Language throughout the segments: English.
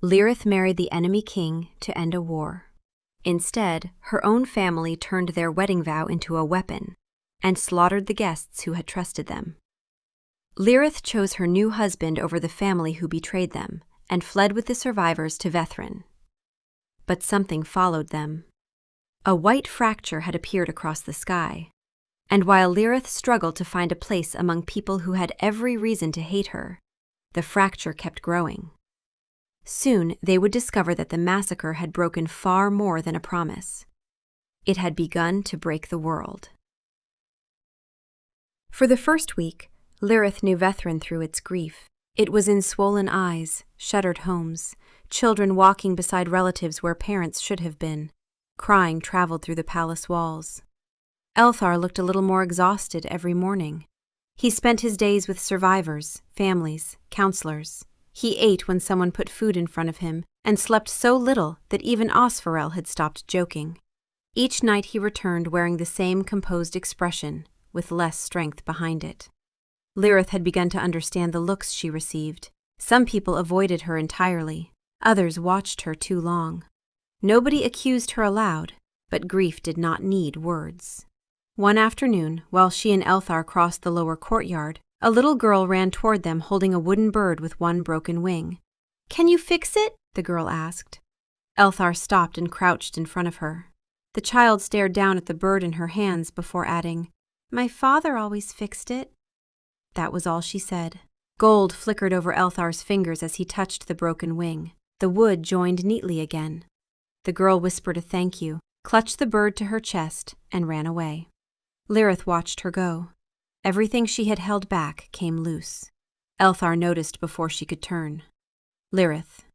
Lireth married the enemy king to end a war. Instead, her own family turned their wedding vow into a weapon and slaughtered the guests who had trusted them. Lireth chose her new husband over the family who betrayed them and fled with the survivors to Vethrin. But something followed them. A white fracture had appeared across the sky, and while Lireth struggled to find a place among people who had every reason to hate her, the fracture kept growing. Soon they would discover that the massacre had broken far more than a promise. It had begun to break the world. For the first week, Lireth knew Vethrin through its grief. It was in swollen eyes, shuttered homes, children walking beside relatives where parents should have been. Crying traveled through the palace walls. Elthar looked a little more exhausted every morning. He spent his days with survivors, families, counselors. He ate when someone put food in front of him and slept so little that even Seraphel had stopped joking. Each night he returned wearing the same composed expression, with less strength behind it. Lireth had begun to understand the looks she received. Some people avoided her entirely. Others watched her too long. Nobody accused her aloud, but grief did not need words. One afternoon, while she and Elthar crossed the lower courtyard, a little girl ran toward them holding a wooden bird with one broken wing. "Can you fix it?" the girl asked. Elthar stopped and crouched in front of her. The child stared down at the bird in her hands before adding, "My father always fixed it." That was all she said. Gold flickered over Elthar's fingers as he touched the broken wing. The wood joined neatly again. The girl whispered a thank you, clutched the bird to her chest, and ran away. Lireth watched her go. Everything she had held back came loose. Elthar noticed before she could turn. "Lireth."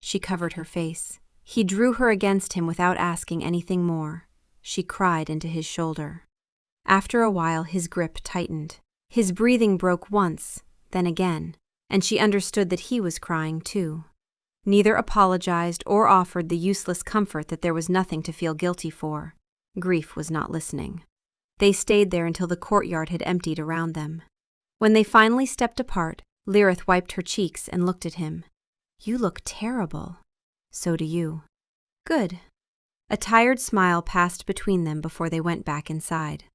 She covered her face. He drew her against him without asking anything more. She cried into his shoulder. After a while, his grip tightened. His breathing broke once, then again, and she understood that he was crying too. Neither apologized or offered the useless comfort that there was nothing to feel guilty for. Grief was not listening. They stayed there until the courtyard had emptied around them. When they finally stepped apart, Lireth wiped her cheeks and looked at him. "You look terrible." "So do you." "Good." A tired smile passed between them before they went back inside.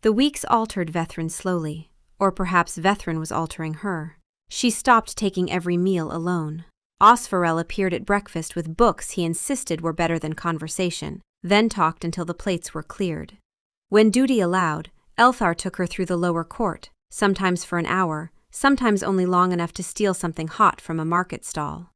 The weeks altered Vethrin slowly, or perhaps Vethrin was altering her. She stopped taking every meal alone. Seraphel appeared at breakfast with books he insisted were better than conversation, then talked until the plates were cleared. When duty allowed, Elthar took her through the lower court, sometimes for an hour, sometimes only long enough to steal something hot from a market stall.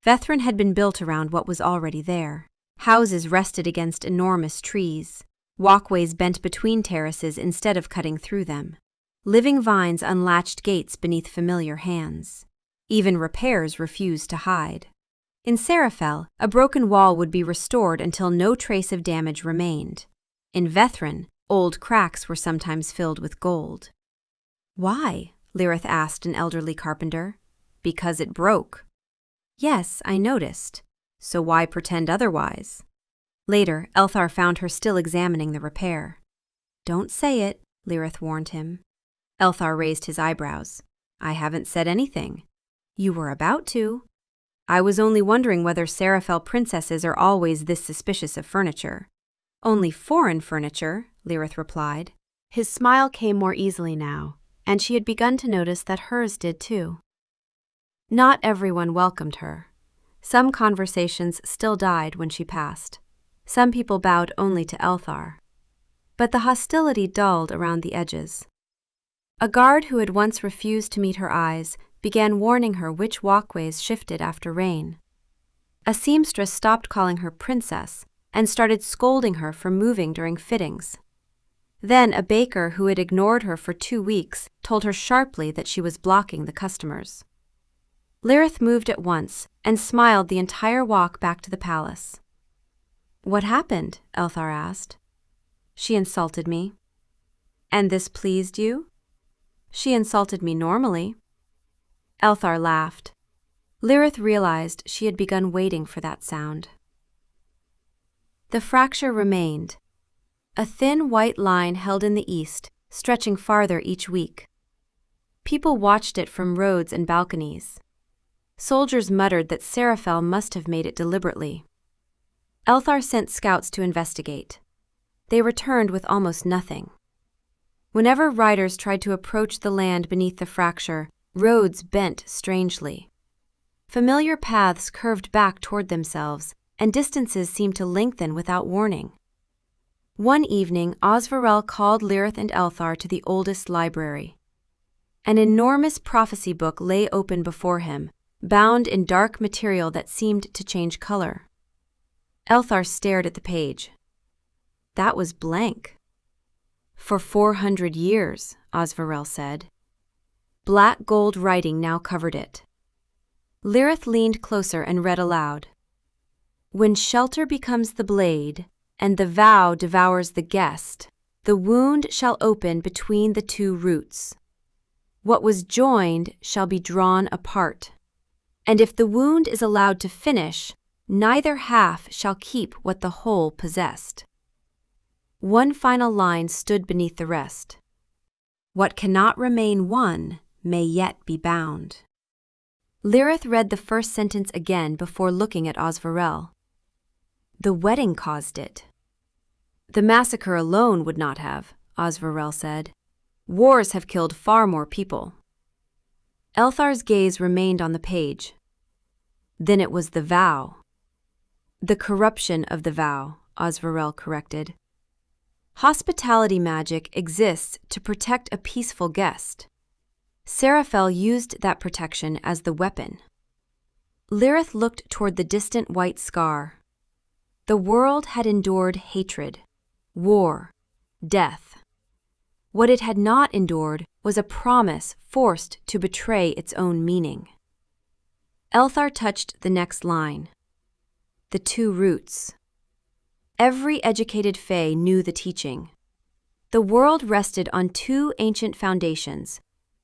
Vethrin had been built around what was already there. Houses rested against enormous trees. Walkways bent between terraces instead of cutting through them. Living vines unlatched gates beneath familiar hands. Even repairs refused to hide. In Seraphel, a broken wall would be restored until no trace of damage remained. In Vethrin, old cracks were sometimes filled with gold. "Why?" Lireth asked an elderly carpenter. "Because it broke." "Yes, I noticed. So why pretend otherwise?" Later, Elthar found her still examining the repair. "Don't say it," Lireth warned him. Elthar raised his eyebrows. "I haven't said anything." "You were about to." "I was only wondering whether Seraphel princesses are always this suspicious of furniture." "Only foreign furniture," Lireth replied. His smile came more easily now, and she had begun to notice that hers did too. Not everyone welcomed her. Some conversations still died when she passed. Some people bowed only to Elthar. But the hostility dulled around the edges. A guard who had once refused to meet her eyes began warning her which walkways shifted after rain. A seamstress stopped calling her princess and started scolding her for moving during fittings. Then a baker who had ignored her for 2 weeks told her sharply that she was blocking the customers. Lireth moved at once and smiled the entire walk back to the palace. "What happened?" Elthar asked. "She insulted me." "And this pleased you?" "She insulted me normally." Elthar laughed. Lireth realized she had begun waiting for that sound. The fracture remained. A thin white line held in the east, stretching farther each week. People watched it from roads and balconies. Soldiers muttered that Seraphel must have made it deliberately. Elthar sent scouts to investigate. They returned with almost nothing. Whenever riders tried to approach the land beneath the fracture, roads bent strangely. Familiar paths curved back toward themselves, and distances seemed to lengthen without warning. One evening, Osvarel called Lireth and Elthar to the oldest library. An enormous prophecy book lay open before him, bound in dark material that seemed to change color. Elthar stared at the page. That was blank. For 400 years, Osvarel said. Black gold writing now covered it. Lireth leaned closer and read aloud. When shelter becomes the blade, and the vow devours the guest, the wound shall open between the two roots. What was joined shall be drawn apart. And if the wound is allowed to finish, neither half shall keep what the whole possessed. One final line stood beneath the rest. What cannot remain one may yet be bound. Lireth read the first sentence again before looking at Osvarel. The wedding caused it. The massacre alone would not have, Osvarel said. Wars have killed far more people. Elthar's gaze remained on the page. Then it was the vow. The corruption of the vow, Osvarel corrected. Hospitality magic exists to protect a peaceful guest. Seraphel used that protection as the weapon. Lireth looked toward the distant white scar. The world had endured hatred, war, death. What it had not endured was a promise forced to betray its own meaning. Elthar touched the next line. The two roots. Every educated Fae knew the teaching. The world rested on two ancient foundations,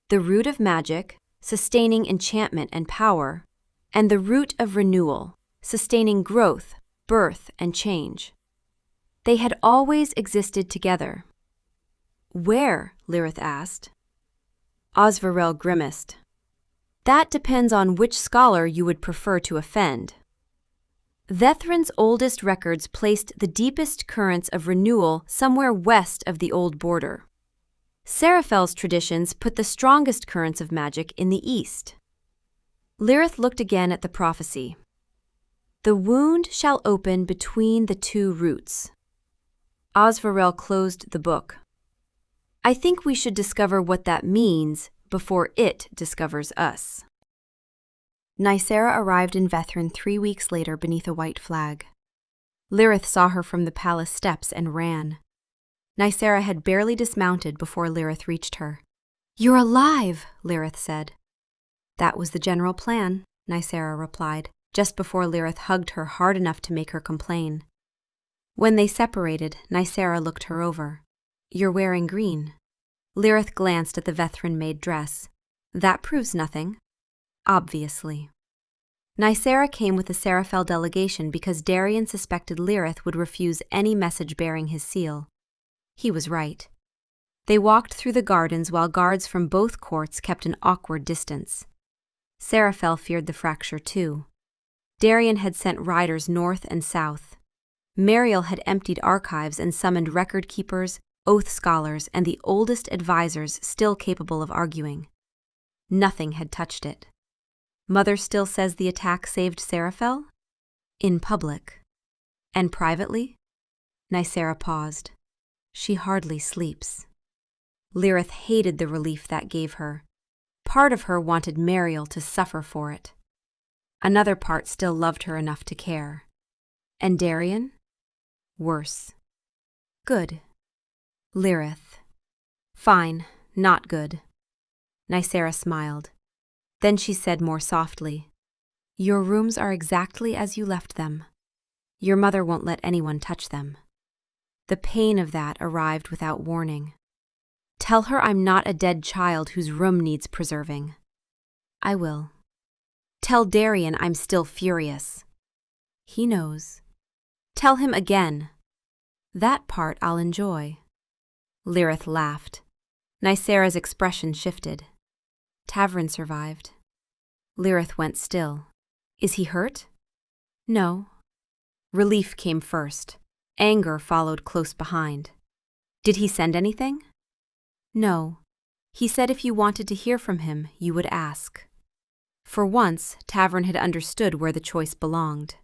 the root of magic, sustaining enchantment and power, and the root of renewal, sustaining growth, birth, and change. They had always existed together. Where? Lireth asked. Osvarel grimaced. That depends on which scholar you would prefer to offend. Thethrin's oldest records placed the deepest currents of renewal somewhere west of the old border. Seraphel's traditions put the strongest currents of magic in the east. Lireth looked again at the prophecy. The wound shall open between the two roots. Osvarel closed the book. I think we should discover what that means before it discovers us. Nicera arrived in Thethrin 3 weeks later beneath a white flag. Lireth saw her from the palace steps and ran. Nicera had barely dismounted before Lireth reached her. You're alive, Lireth said. That was the general plan, Nicera replied, just before Lireth hugged her hard enough to make her complain. When they separated, Nicera looked her over. You're wearing green. Lireth glanced at the Thethrin-made dress. That proves nothing. Obviously. Nicera came with the Seraphel delegation because Darian suspected Lireth would refuse any message bearing his seal. He was right. They walked through the gardens while guards from both courts kept an awkward distance. Seraphel feared the fracture too. Darian had sent riders north and south. Mariel had emptied archives and summoned record keepers, oath scholars, and the oldest advisors still capable of arguing. Nothing had touched it. Mother still says the attack saved Seraphel? In public. And privately? Nicera paused. She hardly sleeps. Lireth hated the relief that gave her. Part of her wanted Mariel to suffer for it. Another part still loved her enough to care. And Darian? Worse. Good. Lireth. Fine, not good. Nicera smiled. Then she said more softly, Your rooms are exactly as you left them. Your mother won't let anyone touch them. The pain of that arrived without warning. Tell her I'm not a dead child whose room needs preserving. I will. Tell Darian I'm still furious. He knows. Tell him again. That part I'll enjoy. Lireth laughed. Nicera's expression shifted. Tavrin survived. Lireth went still. Is he hurt? No. Relief came first. Anger followed close behind. Did he send anything? No. He said if you wanted to hear from him, you would ask. For once, Tavern had understood where the choice belonged.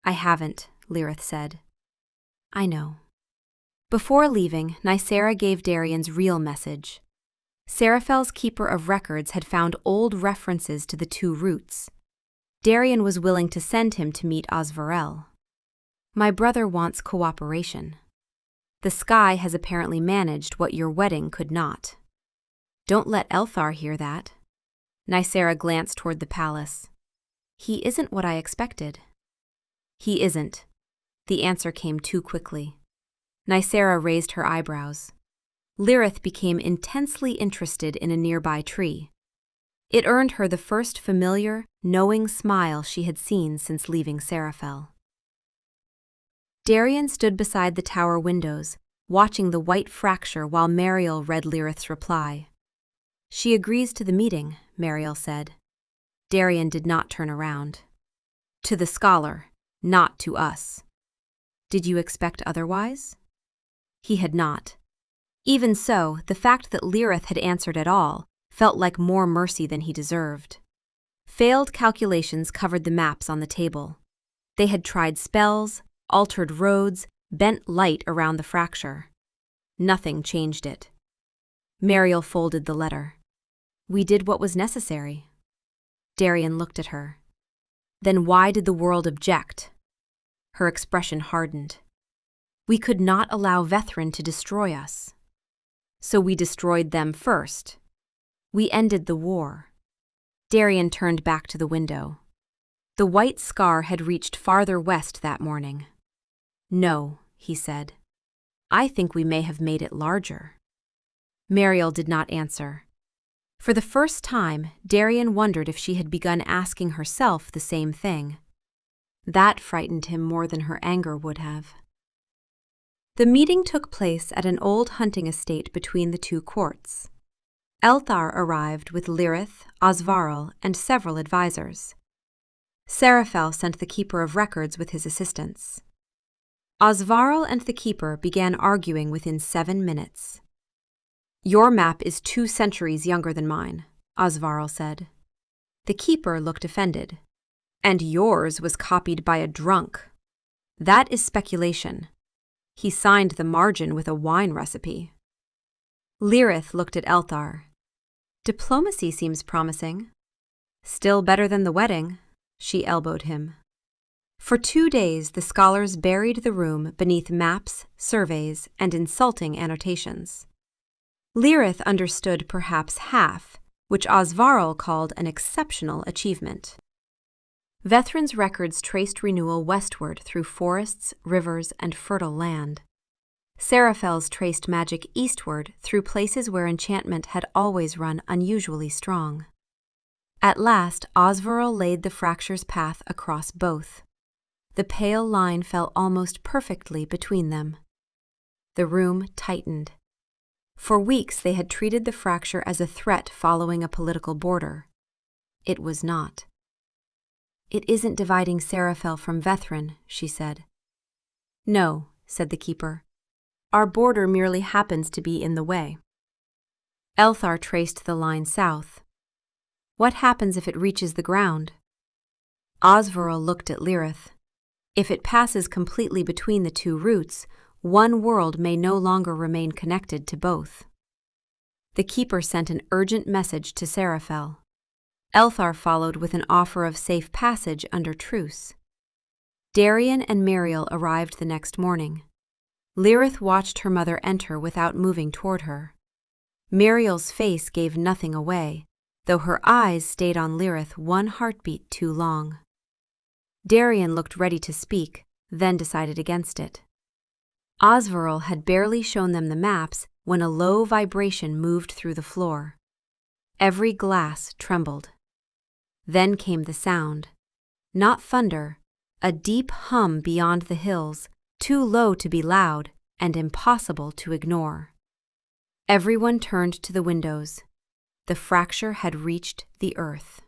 I haven't, Lireth said. I know. Before leaving, Nicera gave Darian's real message. Seraphel's keeper of records had found old references to the two roots. Darian was willing to send him to meet Osvarel. My brother wants cooperation. The sky has apparently managed what your wedding could not. Don't let Elthar hear that. Nicera glanced toward the palace. He isn't what I expected. He isn't. The answer came too quickly. Nicera raised her eyebrows. Lireth became intensely interested in a nearby tree. It earned her the first familiar, knowing smile she had seen since leaving Seraphel. Darian stood beside the tower windows, watching the white fracture while Mariel read Lireth's reply. She agrees to the meeting, Mariel said. Darian did not turn around. To the scholar, not to us. Did you expect otherwise? He had not. Even so, the fact that Lireth had answered at all felt like more mercy than he deserved. Failed calculations covered the maps on the table. They had tried spells, altered roads, bent light around the fracture. Nothing changed it. Mariel folded the letter. We did what was necessary. Darian looked at her. Then why did the world object? Her expression hardened. We could not allow Vethrin to destroy us. So we destroyed them first. We ended the war. Darian turned back to the window. The white scar had reached farther west that morning. No, he said. I think we may have made it larger. Mariel did not answer. For the first time, Darian wondered if she had begun asking herself the same thing. That frightened him more than her anger would have. The meeting took place at an old hunting estate between the two courts. Elthar arrived with Lireth, Osvarel, and several advisors. Seraphel sent the keeper of records with his assistants. Osvarel and the keeper began arguing within 7 minutes. Your map is 2 centuries younger than mine, Osvarel said. The keeper looked offended. And yours was copied by a drunk. That is speculation. He signed the margin with a wine recipe. Lireth looked at Elthar. Diplomacy seems promising. Still better than the wedding, she elbowed him. For 2 days the scholars buried the room beneath maps, surveys, and insulting annotations. Lireth understood perhaps half, which Osvarel called an exceptional achievement. Vethrin's records traced renewal westward through forests, rivers, and fertile land. Seraphel's traced magic eastward through places where enchantment had always run unusually strong. At last, Osvarel laid the fracture's path across both. The pale line fell almost perfectly between them. The room tightened. For weeks they had treated the fracture as a threat following a political border. It was not. It isn't dividing Seraphel from Vethrin, she said. No, said the keeper. Our border merely happens to be in the way. Elthar traced the line south. What happens if it reaches the ground? Osvarel looked at Lireth. If it passes completely between the two roots, one world may no longer remain connected to both. The keeper sent an urgent message to Seraphel. Elthar followed with an offer of safe passage under truce. Darian and Mariel arrived the next morning. Lireth watched her mother enter without moving toward her. Mariel's face gave nothing away, though her eyes stayed on Lireth one heartbeat too long. Darian looked ready to speak, then decided against it. Osvarel had barely shown them the maps when a low vibration moved through the floor. Every glass trembled. Then came the sound. Not thunder, a deep hum beyond the hills, too low to be loud and impossible to ignore. Everyone turned to the windows. The fracture had reached the earth.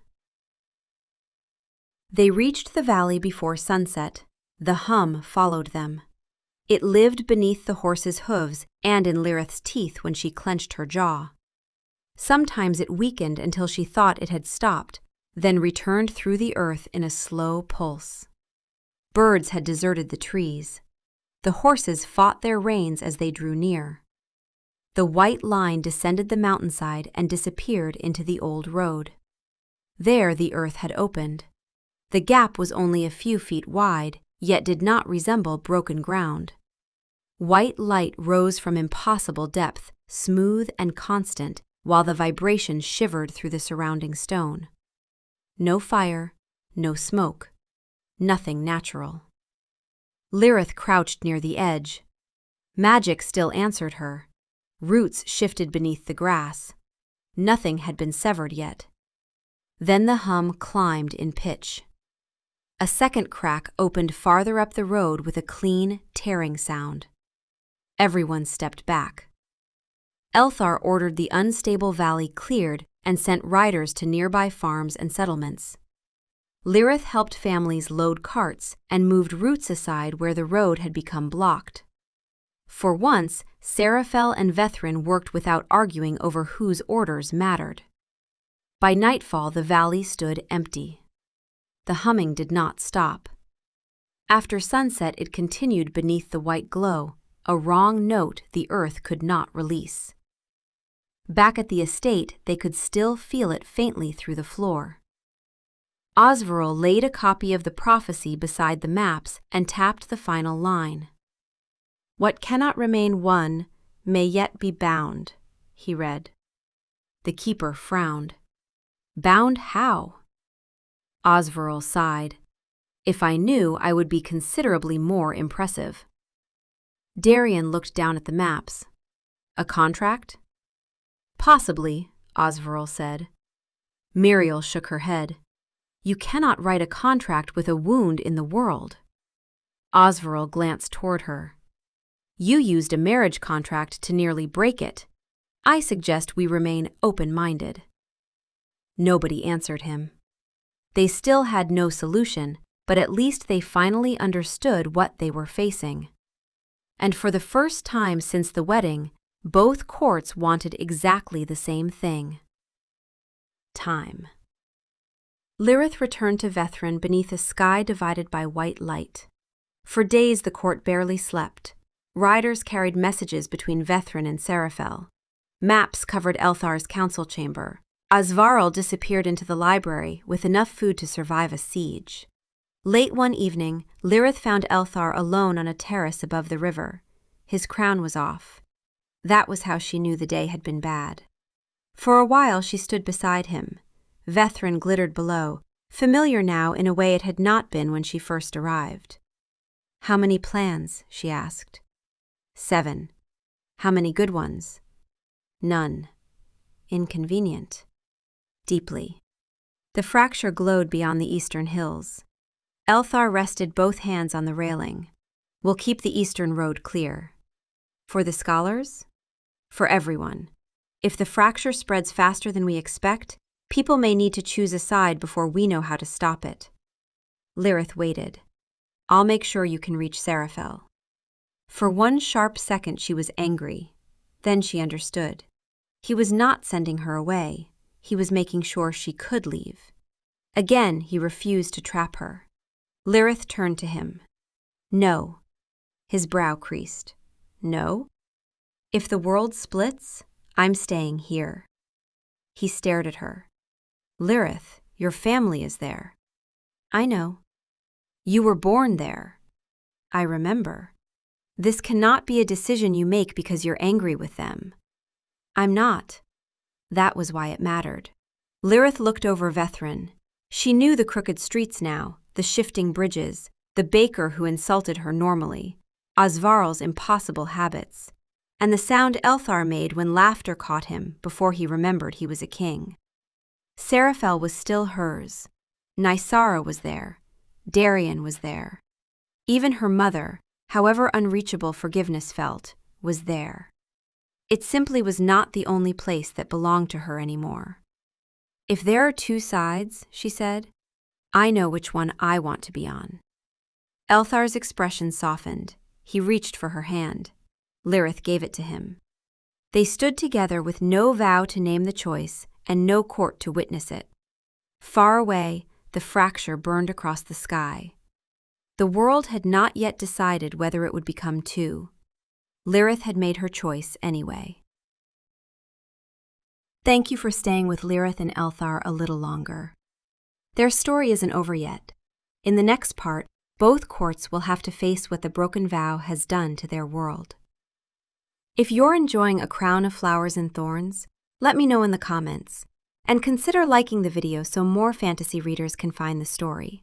They reached the valley before sunset. The hum followed them. It lived beneath the horse's hooves and in Lirith's teeth when she clenched her jaw. Sometimes it weakened until she thought it had stopped, then returned through the earth in a slow pulse. Birds had deserted the trees. The horses fought their reins as they drew near. The white line descended the mountainside and disappeared into the old road. There the earth had opened. The gap was only a few feet wide, yet did not resemble broken ground. White light rose from impossible depth, smooth and constant, while the vibration shivered through the surrounding stone. No fire, no smoke, nothing natural. Lirith crouched near the edge. Magic still answered her. Roots shifted beneath the grass. Nothing had been severed yet. Then the hum climbed in pitch. A second crack opened farther up the road with a clean, tearing sound. Everyone stepped back. Elthar ordered the unstable valley cleared and sent riders to nearby farms and settlements. Lirith helped families load carts and moved roots aside where the road had become blocked. For once, Seraphel and Vethrin worked without arguing over whose orders mattered. By nightfall, the valley stood empty. The humming did not stop. After sunset, it continued beneath the white glow, a wrong note the earth could not release. Back at the estate, they could still feel it faintly through the floor. Osvaril laid a copy of the prophecy beside the maps and tapped the final line. "What cannot remain one may yet be bound," he read. The keeper frowned. "Bound how?" Osvaril sighed. "If I knew, I would be considerably more impressive." Darian looked down at the maps. "A contract?" "Possibly," Osvaril said. Miriel shook her head. "You cannot write a contract with a wound in the world." Osvaril glanced toward her. "You used a marriage contract to nearly break it. I suggest we remain open-minded." Nobody answered him. They still had no solution, but at least they finally understood what they were facing. And for the first time since the wedding, both courts wanted exactly the same thing. Time. Lirith returned to Vethrin beneath a sky divided by white light. For days the court barely slept. Riders carried messages between Vethrin and Seraphel. Maps covered Elthar's council chamber. Osvaril disappeared into the library with enough food to survive a siege. Late one evening, Lirith found Elthar alone on a terrace above the river. His crown was off. That was how she knew the day had been bad. For a while she stood beside him. Vethrin glittered below, familiar now in a way it had not been when she first arrived. "How many plans?" she asked. 7. "How many good ones?" "None." "Inconvenient." "Deeply." The fracture glowed beyond the eastern hills. Elthar rested both hands on the railing. "We'll keep the eastern road clear." "For the scholars?" "For everyone. If the fracture spreads faster than we expect, people may need to choose a side before we know how to stop it." Lirith waited. "I'll make sure you can reach Seraphel." For one sharp second she was angry. Then she understood. He was not sending her away. He was making sure she could leave. Again he refused to trap her. Lirith turned to him. "No." His brow creased. "No? If the world splits, I'm staying here." He stared at her. "Lirith, your family is there." "I know." "You were born there." "I remember." "This cannot be a decision you make because you're angry with them." "I'm not." That was why it mattered. Lirith looked over Vethrin. She knew the crooked streets now, the shifting bridges, the baker who insulted her normally, Osvaril's impossible habits, and the sound Elthar made when laughter caught him before he remembered he was a king. Seraphel was still hers. Nysara was there. Darian was there. Even her mother, however unreachable forgiveness felt, was there. It simply was not the only place that belonged to her anymore. "If there are two sides," she said, I know which one I want to be on." Elthar's expression softened. He reached for her hand. Lireth gave it to him. They stood together with no vow to name the choice and no court to witness it. Far away, the fracture burned across the sky. The world had not yet decided whether it would become two. Lireth had made her choice anyway. Thank you for staying with Lireth and Elthar a little longer. Their story isn't over yet. In the next part, both courts will have to face what the broken vow has done to their world. If you're enjoying A Crown of Flowers and Thorns, let me know in the comments, and consider liking the video so more fantasy readers can find the story.